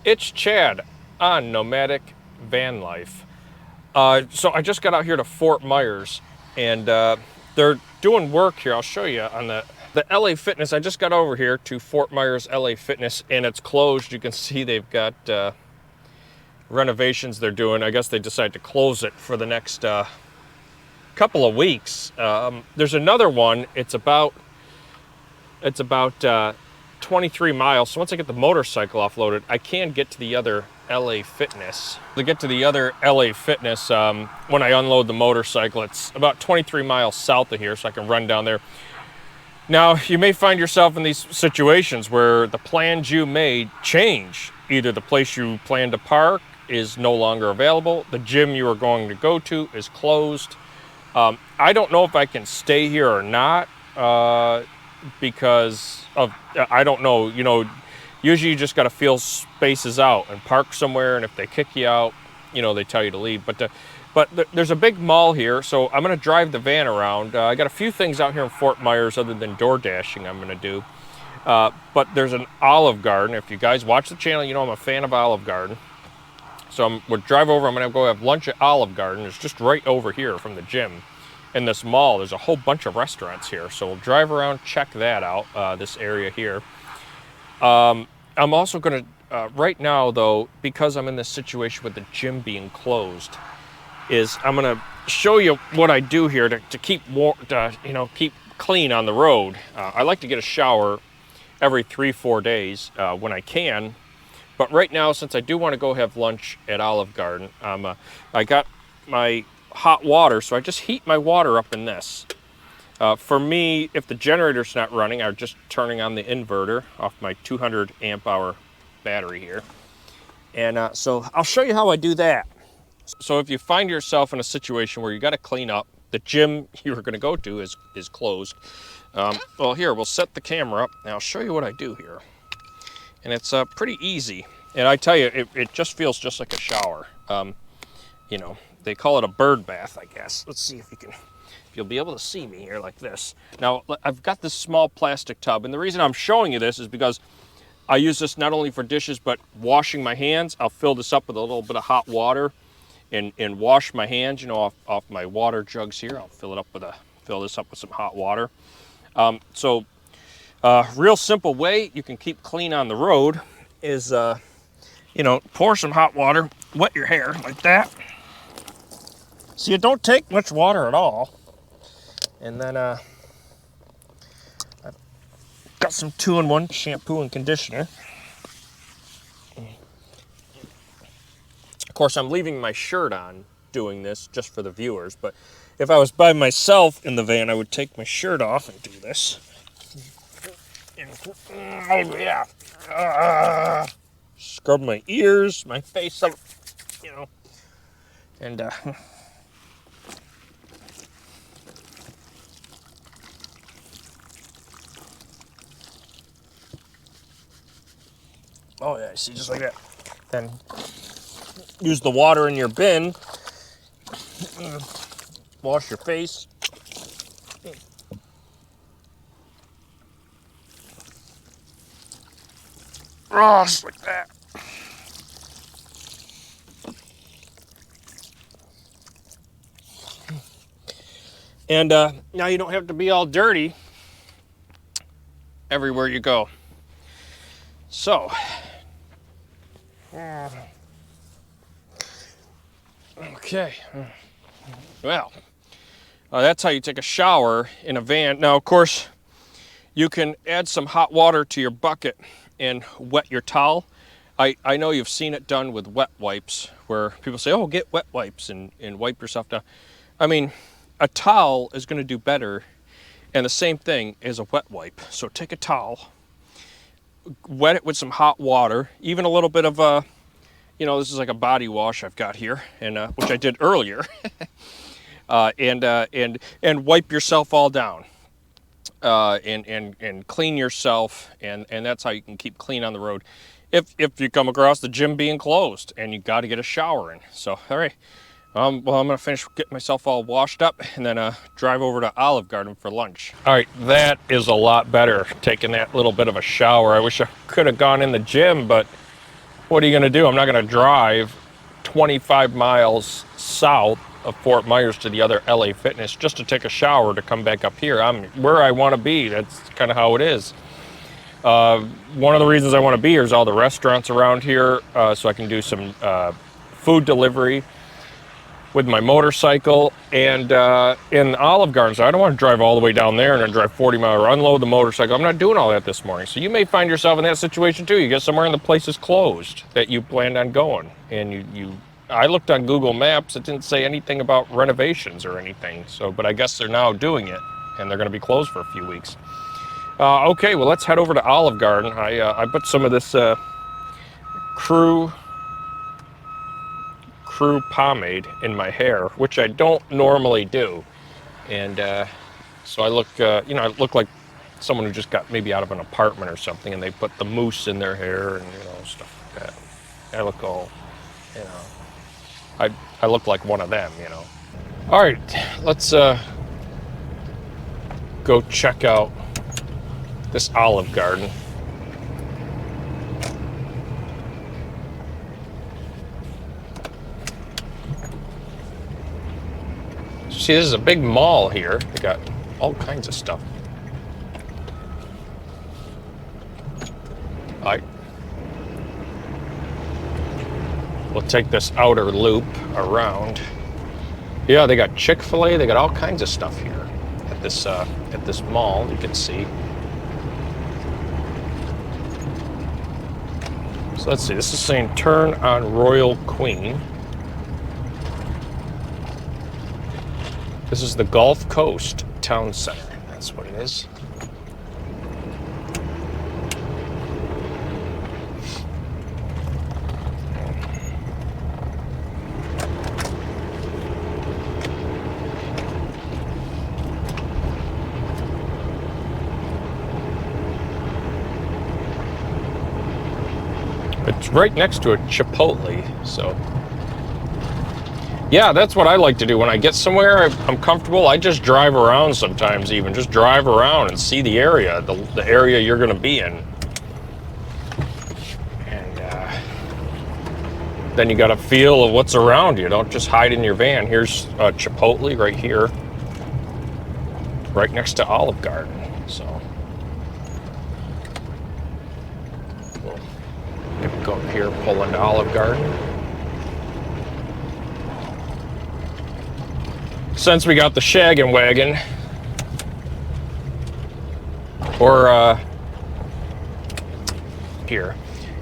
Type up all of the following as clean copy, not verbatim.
It's Chad on Nomadic Van Life. So I just got out here to Fort Myers, and they're doing work here. I'll show you on the LA Fitness. I just got over here to Fort Myers LA Fitness, and it's closed. You can see they've got renovations they're doing. I guess they decided to close it for the next couple of weeks. There's another one. It's about 23 miles. So once I get the motorcycle offloaded, I can get to the other LA Fitness. To get to the other LA Fitness, when I unload the motorcycle, it's about 23 miles south of here, so I can run down there. Now, you may find yourself in these situations where the plans you made change. Either the place you plan to park is no longer available, the gym you were going to go to is closed. I don't know if I can stay here or not. Because of, I don't know, you know, usually you just got to feel spaces out and park somewhere, and if they kick you out, you know, they tell you to leave. But there's a big mall here, so I'm going to drive the van around. I got a few things out here in Fort Myers other than door dashing I'm going to do. But there's an Olive Garden. If you guys watch the channel, you know I'm a fan of Olive Garden. So we'll drive over. I'm going to go have lunch at Olive Garden. It's just right over here from the gym. In this mall, there's a whole bunch of restaurants here, so we'll drive around, check that out, this area here. I'm also going to, right now though, because I'm in this situation with the gym being closed, I'm going to show you what I do here to keep keep clean on the road. I like to get a shower every 3-4 days when I can, but right now, since I do want to go have lunch at Olive Garden, I got my hot water, so I just heat my water up in this. For me, if the generator's not running, I'm just turning on the inverter off my 200 amp hour battery here. And so I'll show you how I do that. So if you find yourself in a situation where you got to clean up, the gym you were going to go to is closed. Well, here, we'll set the camera up and I'll show you what I do here. And it's pretty easy. And I tell you, it just feels just like a shower. You know, they call it a bird bath, I guess. Let's see if you'll be able to see me here like this. Now, I've got this small plastic tub, and the reason I'm showing you this is because I use this not only for dishes, but washing my hands. I'll fill this up with a little bit of hot water and wash my hands, you know, off my water jugs here. I'll fill this up with some hot water. Real simple way you can keep clean on the road is, you know, pour some hot water, wet your hair like that. So you don't take much water at all. And then I've got some 2-in-1 shampoo and conditioner. Of course, I'm leaving my shirt on doing this just for the viewers, but if I was by myself in the van, I would take my shirt off and do this. Oh yeah. Scrub my ears, my face up, you know, and oh yeah, see, just like that. Then use the water in your bin. Wash your face. Oh, just like that. And now you don't have to be all dirty everywhere you go. So, okay, well, that's how you take a shower in a van. Now, of course, you can add some hot water to your bucket and wet your towel. I know you've seen it done with wet wipes, where people say, oh, get wet wipes and wipe yourself down. I mean, a towel is going to do better, and the same thing is a wet wipe. So take a towel, wet it with some hot water, even a little bit of you know, this is like a body wash I've got here, and which I did earlier, and wipe yourself all down, and clean yourself, and that's how you can keep clean on the road. If you come across the gym being closed and you got to get a shower in. So, all right. Well, I'm going to finish getting myself all washed up and then drive over to Olive Garden for lunch. All right, that is a lot better, taking that little bit of a shower. I wish I could have gone in the gym, but what are you going to do? I'm not going to drive 25 miles south of Fort Myers to the other LA Fitness just to take a shower to come back up here. I'm where I want to be. That's kind of how it is. One of the reasons I want to be here is all the restaurants around here, so I can do some food delivery with my motorcycle, and in Olive Garden. So I don't want to drive all the way down there and then drive 40 miles or unload the motorcycle. I'm not doing all that this morning. So you may find yourself in that situation too. You get somewhere and the place is closed that you planned on going, and I looked on Google Maps. It didn't say anything about renovations or anything. So, but I guess they're now doing it, and they're going to be closed for a few weeks. Okay, well, let's head over to Olive Garden. I put some of this Crew pomade in my hair, which I don't normally do, and so I look, I look like someone who just got maybe out of an apartment or something, and they put the mousse in their hair and stuff like that. I look all, I look like one of them, All right, let's go check out this Olive Garden. See, this is a big mall here. They got all kinds of stuff. We'll take this outer loop around. Yeah, they got Chick-fil-A. They got all kinds of stuff here at this mall. You can see. So let's see. This is saying turn on Royal Queen. This is the Gulf Coast Town Center. That's what it is. It's right next to a Chipotle, so. Yeah, that's what I like to do. When I get somewhere I'm comfortable, I just drive around sometimes even. Just drive around and see the area, the area you're going to be in. And then you got a feel of what's around you. Don't just hide in your van. Here's Chipotle right here, right next to Olive Garden. So we'll go up here, pull into Olive Garden. Since we got the shaggin' wagon, or here,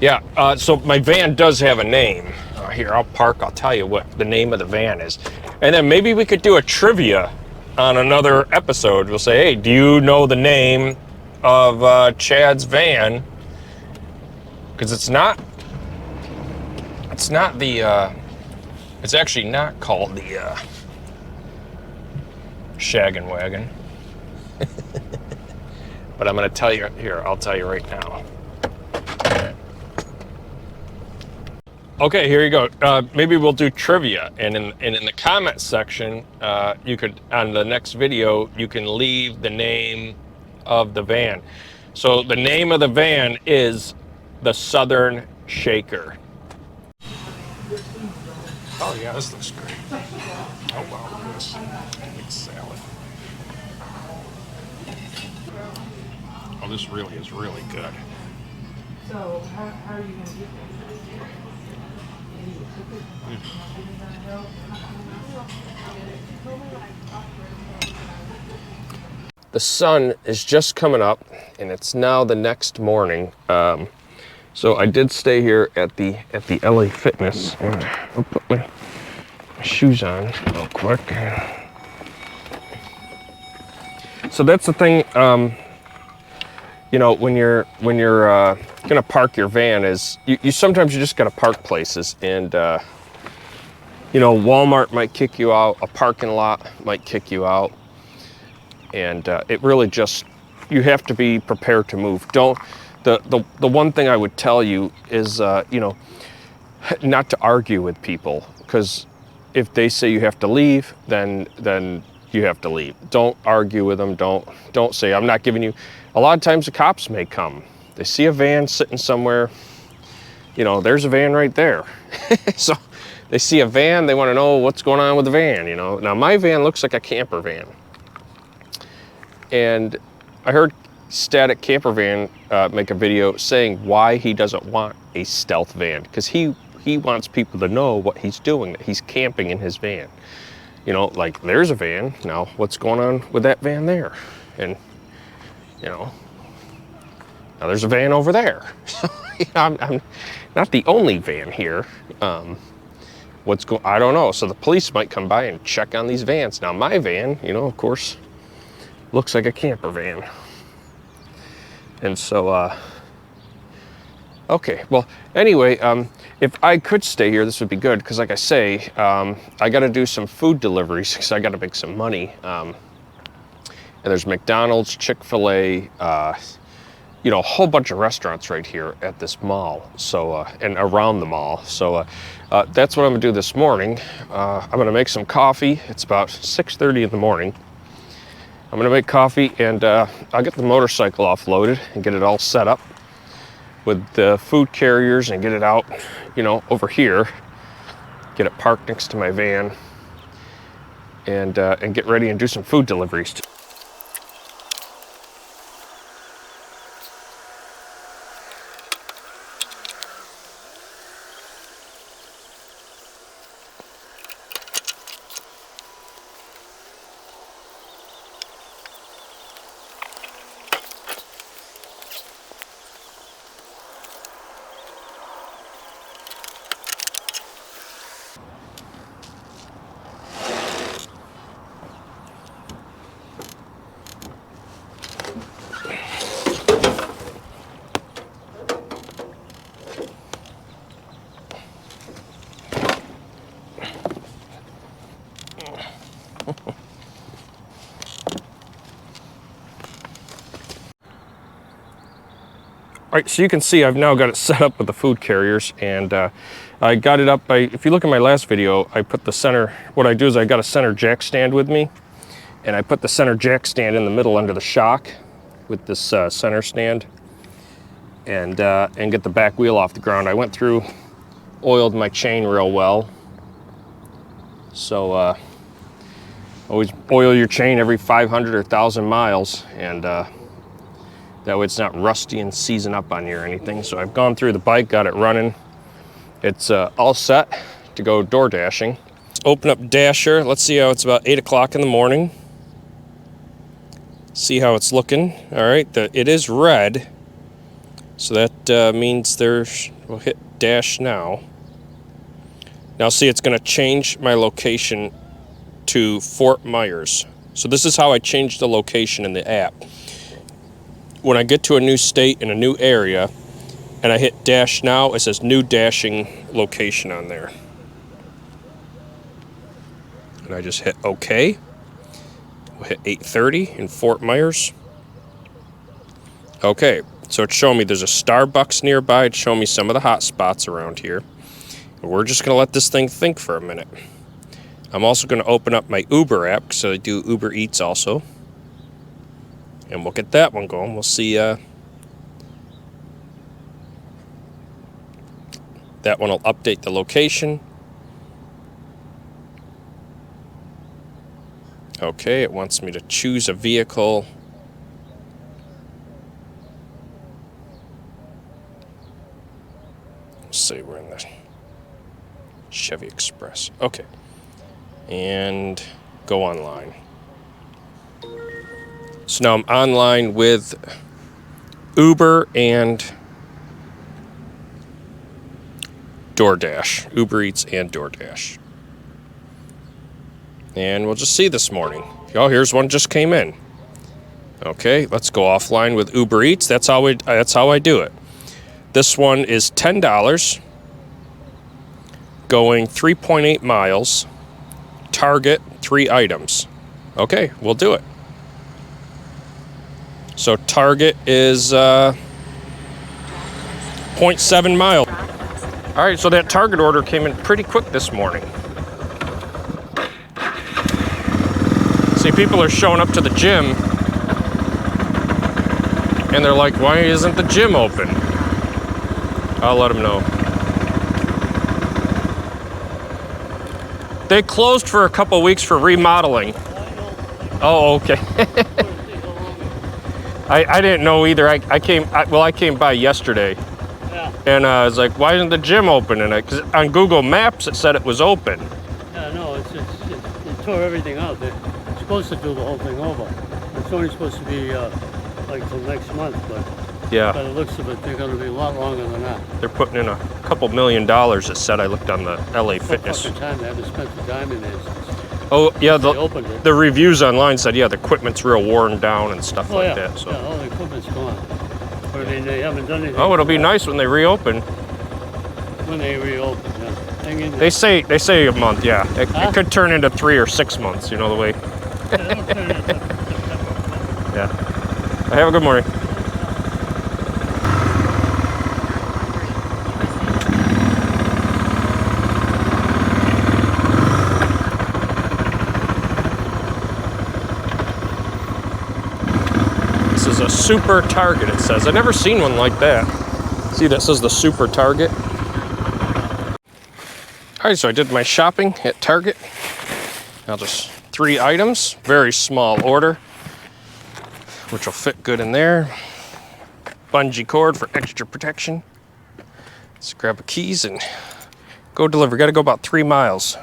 yeah. So my van does have a name. Here, I'll park. I'll tell you what the name of the van is, and then maybe we could do a trivia on another episode. We'll say, hey, do you know the name of Chad's van? Because it's actually not called the shaggin' wagon. But I'm going to tell you here. I'll tell you right now. Okay, here you go. Maybe we'll do trivia, and in the comment section, you could, on the next video, you can leave the name of the van. So the name of the van is the Southern Shaker. Oh yeah, this looks great. Oh wow, look at this big salad. Oh, this really is really good. So how are you going to get The sun is just coming up, and it's now the next morning. So I did stay here at the LA Fitness. I'll put my shoes on real quick. So that's the thing. When you're gonna park your van, is you sometimes you just gotta park places, and Walmart might kick you out, a parking lot might kick you out, and it really just, you have to be prepared to move. The one thing I would tell you is not to argue with people, because if they say you have to leave, then you have to leave. Don't argue with them. Don't say, I'm not giving you. A lot of times the cops may come. They see a van sitting somewhere. you know, there's a van right there. So they see a van, they want to know what's going on with the van, you know. Now my van looks like a camper van. And I heard Static Camper Van make a video saying why he doesn't want a stealth van, because he wants people to know what he's doing, that he's camping in his van. You know, like there's a van, now what's going on with that van there? And, you know, now there's a van over there. I'm not the only van here. I don't know, so the police might come by and check on these vans. Now my van, you know, of course, looks like a camper van. And so, okay, well, anyway, if I could stay here, this would be good, because like I say, I got to do some food deliveries, because I got to make some money. And there's McDonald's, Chick-fil-A, you know, a whole bunch of restaurants right here at this mall, so, and around the mall. So that's what I'm gonna do this morning. I'm gonna make some coffee. It's about 6:30 in the morning. I'm gonna make coffee, and I'll get the motorcycle offloaded and get it all set up with the food carriers and get it out, you know, over here. Get it parked next to my van, and get ready and do some food deliveries. All right, so you can see I've now got it set up with the food carriers, and I got it up by, if you look at my last video, I put the center, what I do is I got a center jack stand with me, and I put the center jack stand in the middle under the shock with this center stand, and get the back wheel off the ground. I went through, oiled my chain real well, so always oil your chain every 500 or 1,000 miles, and that way it's not rusty and seizing up on you or anything. So I've gone through the bike, got it running. It's all set to go door dashing. Let's open up Dasher. Let's see how it's about 8 o'clock in the morning. See how it's looking. All right, it is red. So that means we'll hit dash now. Now see, it's gonna change my location to Fort Myers. So this is how I change the location in the app. When I get to a new state in a new area and I hit dash now, it says new dashing location on there. And I just hit OK. We'll hit 8:30 in Fort Myers. Okay, so it's showing me there's a Starbucks nearby. It's showing me some of the hot spots around here. And we're just gonna let this thing think for a minute. I'm also gonna open up my Uber app, so I do Uber Eats also. And we'll get that one going. We'll see. That one will update the location. Okay, it wants me to choose a vehicle. Let's see, we're in the Chevy Express. Okay. And go online. So now I'm online with Uber and DoorDash, Uber Eats and DoorDash. And we'll just see this morning. Oh, here's one just came in. Okay, let's go offline with Uber Eats. That's how I do it. This one is $10, going 3.8 miles, target 3 items. Okay, we'll do it. So target is 0.7 miles. All right, so that Target order came in pretty quick this morning. See, people are showing up to the gym, and they're like, why isn't the gym open? I'll let them know. They closed for a couple weeks for remodeling. Oh, okay. I didn't know either. I came by yesterday. Yeah. And I was like, why isn't the gym open? And because on Google Maps it said it was open. Yeah, no, it tore everything out. They're supposed to do the whole thing over. It's only supposed to be like till next month, but Yeah. by the looks of it, they're going to be a lot longer than that. They're putting in a couple $1 million. It said. I looked on the LA Fitness. Fucking time they haven't spent the dime in there since Oh yeah, they opened it. the reviews online said the equipment's real worn down and stuff like that. So. Yeah, all the equipment's gone. But I mean, they haven't done anything. Oh, it'll be nice when they reopen. When they reopen, yeah. Hang in there. They say a month. Yeah, it could turn into 3 or 6 months. You know the way. Yeah, they'll turn it into September. Yeah. Have a good morning. This is a super Target, it says. I've never seen one like that. See, that says the super Target. All right, so I did my shopping at Target. Now just 3 items, very small order, which will fit good in there. Bungee cord for extra protection. Let's grab the keys and go deliver. Got to go about 3 miles.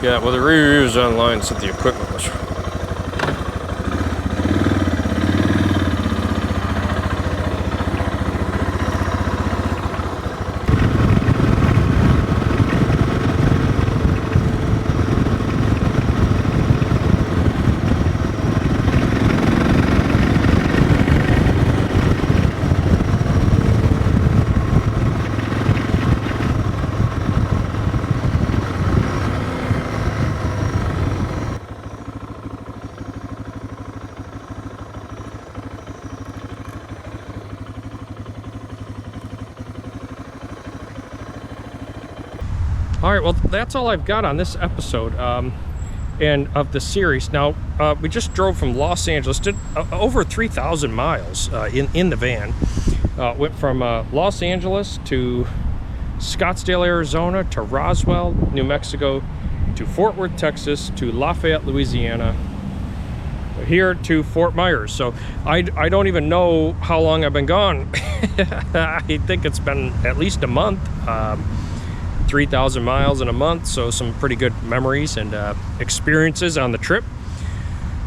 Yeah, well, the reviews online said the equipment was. All right, well, that's all I've got on this episode and of the series. Now, we just drove from Los Angeles, did over 3,000 miles in the van. Went from Los Angeles to Scottsdale, Arizona, to Roswell, New Mexico, to Fort Worth, Texas, to Lafayette, Louisiana, here to Fort Myers. So I don't even know how long I've been gone. I think it's been at least a month. 3,000 miles in a month, so some pretty good memories and experiences on the trip.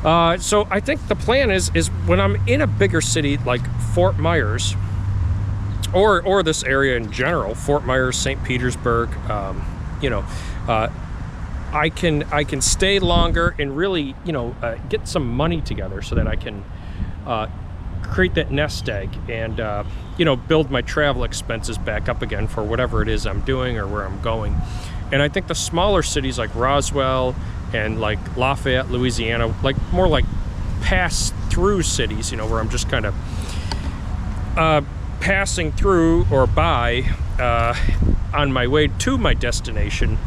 So I think the plan is when I'm in a bigger city like Fort Myers, or this area in general, Fort Myers, St. Petersburg, I can stay longer and really, get some money together so that I can create that nest egg and build my travel expenses back up again for whatever it is I'm doing or where I'm going. And I think the smaller cities like Roswell and like Lafayette, Louisiana, like more like pass through cities, where I'm just kind of passing through or by on my way to my destination,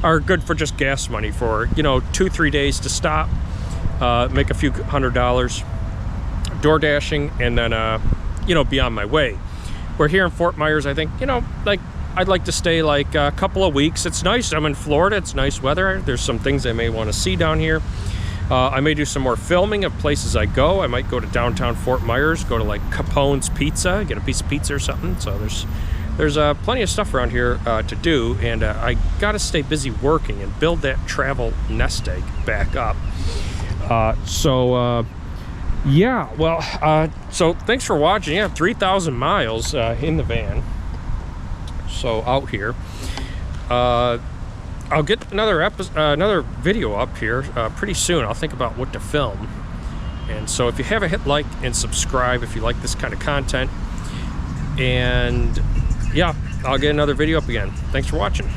are good for just gas money for 2-3 days to stop, make a few $100 door dashing, and then be on my way. Where here in Fort Myers, I think I'd like to stay like a couple of weeks. It's nice. I'm in Florida. It's nice weather. There's some things I may want to see down here. I may do some more filming of places I go. I might go to downtown Fort Myers, go to like Capone's Pizza, get a piece of pizza or something. So there's plenty of stuff around here to do, and I got to stay busy working and build that travel nest egg back up. Yeah, well, so thanks for watching. Yeah, 3,000 miles in the van. So out here, I'll get another video up here pretty soon. I'll think about what to film, And so if you haven't, hit like and subscribe if you like this kind of content. And yeah, I'll get another video up again. Thanks for watching.